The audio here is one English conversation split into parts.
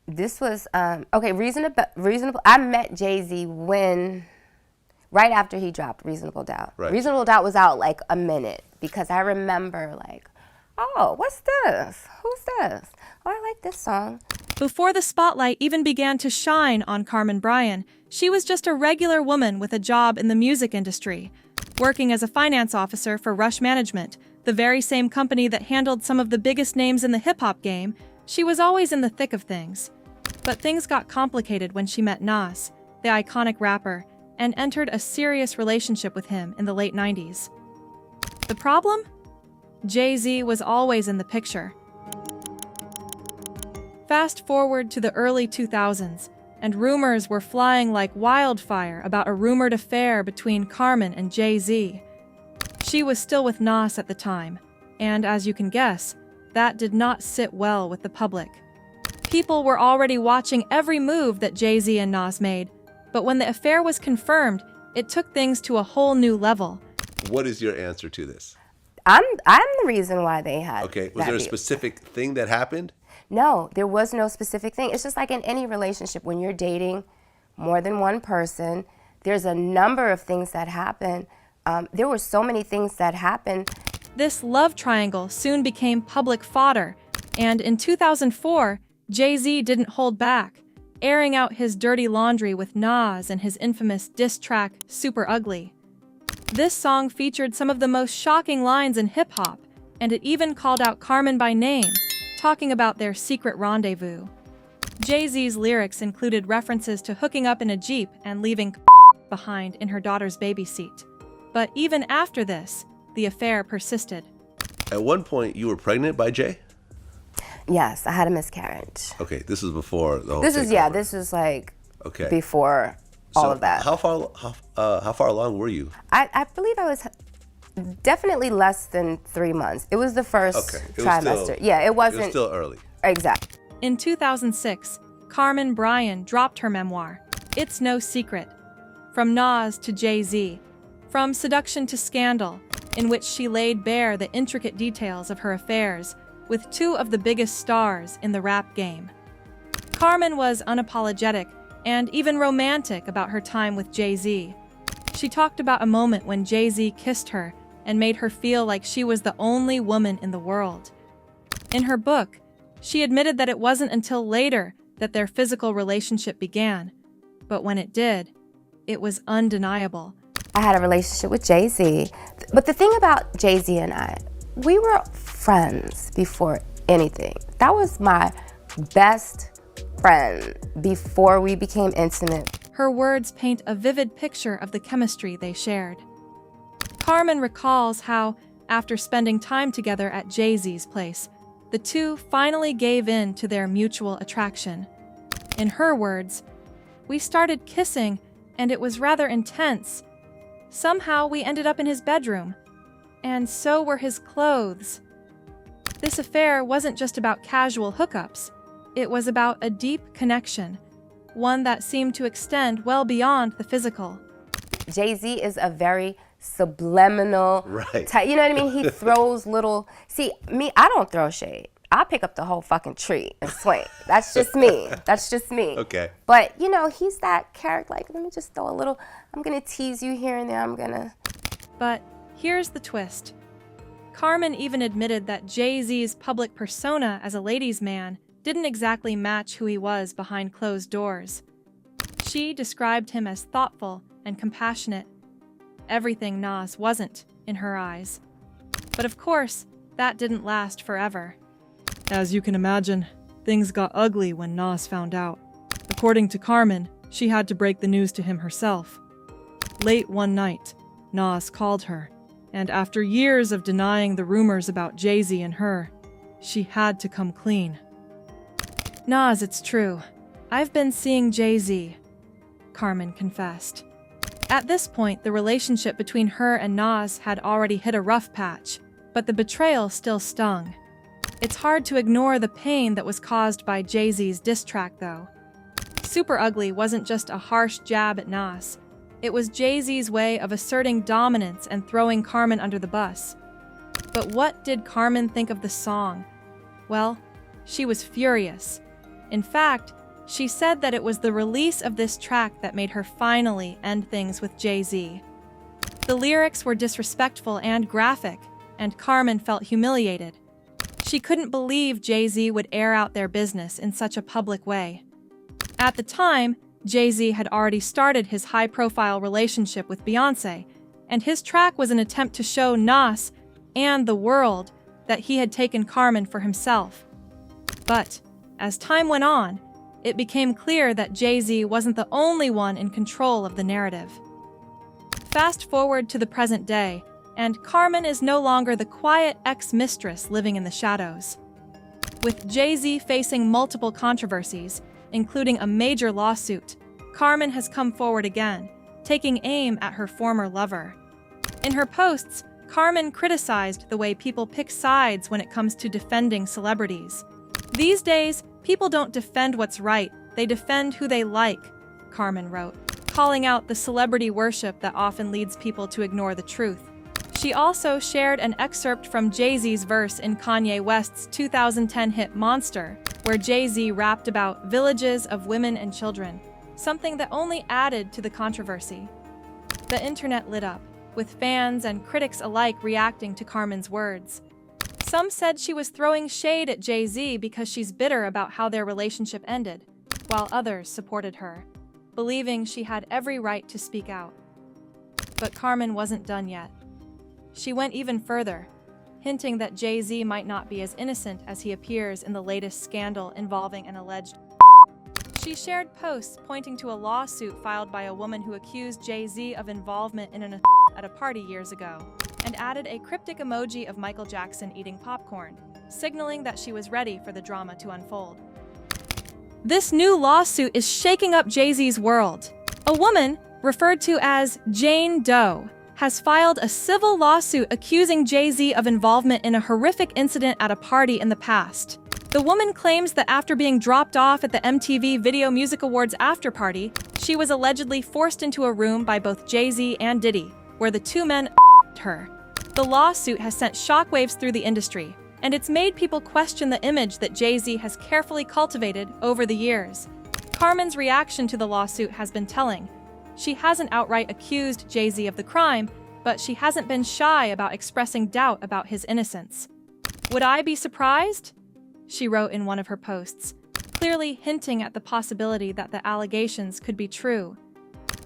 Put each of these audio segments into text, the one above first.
This was, okay, Reasonable. I met Jay-Z right after he dropped Reasonable Doubt. Right. Reasonable Doubt was out like a minute because I remember like, oh, what's this? Who's this? Oh, I like this song. Before the spotlight even began to shine on Carmen Bryan, she was just a regular woman with a job in the music industry, working as a finance officer for Rush Management, the very same company that handled some of the biggest names in the hip-hop game. She was always in the thick of things. But things got complicated when she met Nas, the iconic rapper, and entered a serious relationship with him in the late 90s. The problem? Jay-Z was always in the picture. Fast forward to the early 2000s, and rumors were flying like wildfire about a rumored affair between Carmen and Jay-Z. She was still with Nas at the time, and as you can guess, that did not sit well with the public. People were already watching every move that Jay-Z and Nas made, but when the affair was confirmed, it took things to a whole new level. What is your answer to this? I'm the reason why they had. Okay, was that there a beef. specific thing that happened? No, there was no specific thing. It's just like in any relationship, when you're dating more than one person, there's a number of things that happen. There were so many things that happened. This love triangle soon became public fodder, and in 2004, Jay-Z didn't hold back, airing out his dirty laundry with Nas and his infamous diss track, Super Ugly. This song featured some of the most shocking lines in hip-hop, and it even called out Carmen by name, talking about their secret rendezvous. Jay-Z's lyrics included references to hooking up in a Jeep and leaving behind in her daughter's baby seat. But even after this, the affair persisted. At one point, you were pregnant by Jay? Yes, I had a miscarriage. Okay, this was before the whole This is takeover. this is like Okay. before all of that. How far along were you? I believe I was definitely less than 3 months. It was the first Okay. It was trimester. still- Yeah, it It wasn't was still early. exact. In 2006, Carmen Bryan dropped her memoir, It's No Secret, From Nas to Jay-Z, From Seduction to Scandal, in which she laid bare the intricate details of her affairs with two of the biggest stars in the rap game. Carmen was unapologetic and even romantic about her time with Jay-Z. She talked about a moment when Jay-Z kissed her and made her feel like she was the only woman in the world. In her book, she admitted that it wasn't until later that their physical relationship began, but when it did, it was undeniable. I had a relationship with Jay-Z, but the thing about Jay-Z and I, we were friends before anything. That was my best friend before we became intimate. Her words paint a vivid picture of the chemistry they shared. Carmen recalls how, after spending time together at Jay-Z's place, the two finally gave in to their mutual attraction. In her words, "We started kissing, and it was rather intense. Somehow we ended up in his bedroom, and so were his clothes." This affair wasn't just about casual hookups. It was about a deep connection, one that seemed to extend well beyond the physical. Jay-Z is a very subliminal Right. type. You know what I mean? He throws little. See, me, I don't throw shade. I'll pick up the whole fucking tree and swing. That's just me. That's just me. Okay. But, you know, he's that character, like, let me just throw a little, I'm going to tease you here and there, But here's the twist. Carmen even admitted that Jay-Z's public persona as a ladies' man didn't exactly match who he was behind closed doors. She described him as thoughtful and compassionate. Everything Nas wasn't, in her eyes. But of course, that didn't last forever. As you can imagine, things got ugly when Nas found out. According to Carmen, she had to break the news to him herself. Late one night, Nas called her, and after years of denying the rumors about Jay-Z and her, she had to come clean. "Nas, it's true. I've been seeing Jay-Z," Carmen confessed. At this point, the relationship between her and Nas had already hit a rough patch, but the betrayal still stung. It's hard to ignore the pain that was caused by Jay-Z's diss track, though. Super Ugly wasn't just a harsh jab at Nas. It was Jay-Z's way of asserting dominance and throwing Carmen under the bus. But what did Carmen think of the song? Well, she was furious. In fact, she said that it was the release of this track that made her finally end things with Jay-Z. The lyrics were disrespectful and graphic, and Carmen felt humiliated. She couldn't believe Jay-Z would air out their business in such a public way. At the time, Jay-Z had already started his high-profile relationship with Beyoncé, and his track was an attempt to show Nas and the world that he had taken Carmen for himself. But, as time went on, it became clear that Jay-Z wasn't the only one in control of the narrative. Fast forward to the present day, and Carmen is no longer the quiet ex-mistress living in the shadows. With Jay-Z facing multiple controversies, including a major lawsuit, Carmen has come forward again, taking aim at her former lover. In her posts, Carmen criticized the way people pick sides when it comes to defending celebrities. These days, people don't defend what's right, they defend who they like, Carmen wrote, calling out the celebrity worship that often leads people to ignore the truth. She also shared an excerpt from Jay-Z's verse in Kanye West's 2010 hit Monster, where Jay-Z rapped about villages of women and children, something that only added to the controversy. The internet lit up, with fans and critics alike reacting to Carmen's words. Some said she was throwing shade at Jay-Z because she's bitter about how their relationship ended, while others supported her, believing she had every right to speak out. But Carmen wasn't done yet. She went even further, hinting that Jay-Z might not be as innocent as he appears in the latest scandal involving an alleged. She shared posts pointing to a lawsuit filed by a woman who accused Jay-Z of involvement in an at a party years ago, and added a cryptic emoji of Michael Jackson eating popcorn, signaling that she was ready for the drama to unfold. This new lawsuit is shaking up Jay-Z's world. A woman, referred to as Jane Doe, has filed a civil lawsuit accusing Jay-Z of involvement in a horrific incident at a party in the past. The woman claims that after being dropped off at the MTV Video Music Awards after-party, she was allegedly forced into a room by both Jay-Z and Diddy, where the two men her. The lawsuit has sent shockwaves through the industry, and it's made people question the image that Jay-Z has carefully cultivated over the years. Carmen's reaction to the lawsuit has been telling. She hasn't outright accused Jay-Z of the crime, but she hasn't been shy about expressing doubt about his innocence. "Would I be surprised?" she wrote in one of her posts, clearly hinting at the possibility that the allegations could be true.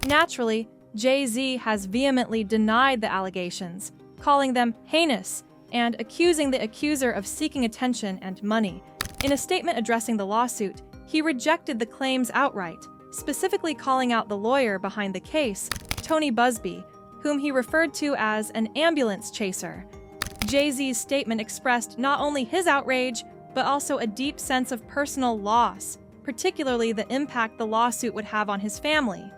Naturally, Jay-Z has vehemently denied the allegations, calling them heinous and accusing the accuser of seeking attention and money. In a statement addressing the lawsuit, he rejected the claims outright, specifically calling out the lawyer behind the case, Tony Busby, whom he referred to as an ambulance chaser. Jay-Z's statement expressed not only his outrage, but also a deep sense of personal loss, particularly the impact the lawsuit would have on his family.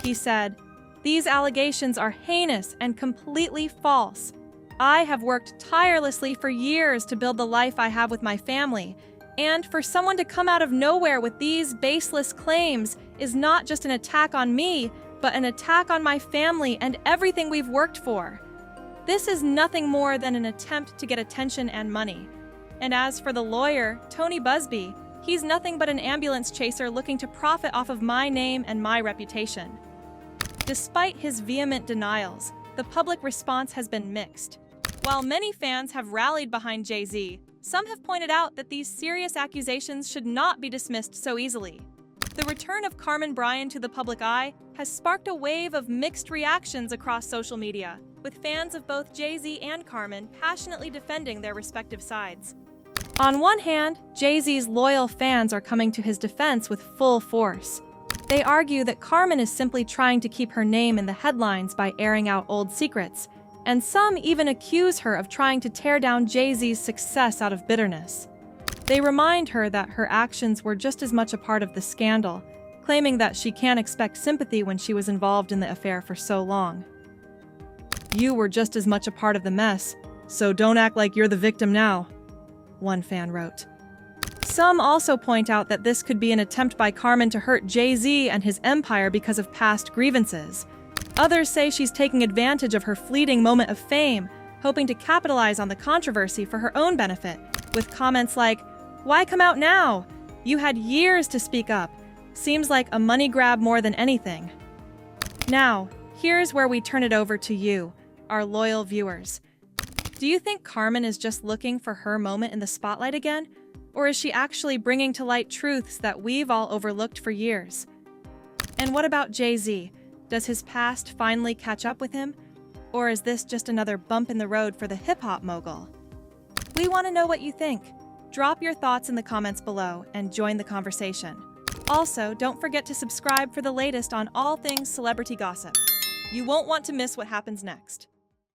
He said, "These allegations are heinous and completely false. I have worked tirelessly for years to build the life I have with my family, and for someone to come out of nowhere with these baseless claims is not just an attack on me, but an attack on my family and everything we've worked for. This is nothing more than an attempt to get attention and money. And as for the lawyer, Tony Busby, he's nothing but an ambulance chaser looking to profit off of my name and my reputation." Despite his vehement denials, the public response has been mixed. While many fans have rallied behind Jay-Z, some have pointed out that these serious accusations should not be dismissed so easily. The return of Carmen Bryan to the public eye has sparked a wave of mixed reactions across social media, with fans of both Jay-Z and Carmen passionately defending their respective sides. On one hand, Jay-Z's loyal fans are coming to his defense with full force. They argue that Carmen is simply trying to keep her name in the headlines by airing out old secrets, and some even accuse her of trying to tear down Jay-Z's success out of bitterness. They remind her that her actions were just as much a part of the scandal, claiming that she can't expect sympathy when she was involved in the affair for so long. "You were just as much a part of the mess, so don't act like you're the victim now," one fan wrote. Some also point out that this could be an attempt by Carmen to hurt Jay-Z and his empire because of past grievances. Others say she's taking advantage of her fleeting moment of fame, hoping to capitalize on the controversy for her own benefit, with comments like, "Why come out now? You had years to speak up. Seems like a money grab more than anything. Now, here's where we turn it over to you, our loyal viewers. Do you think Carmen is just looking for her moment in the spotlight again? Or is she actually bringing to light truths that we've all overlooked for years? And what about Jay-Z? Does his past finally catch up with him? Or is this just another bump in the road for the hip-hop mogul? We want to know what you think. Drop your thoughts in the comments below and join the conversation. Also, don't forget to subscribe for the latest on all things celebrity gossip. You won't want to miss what happens next.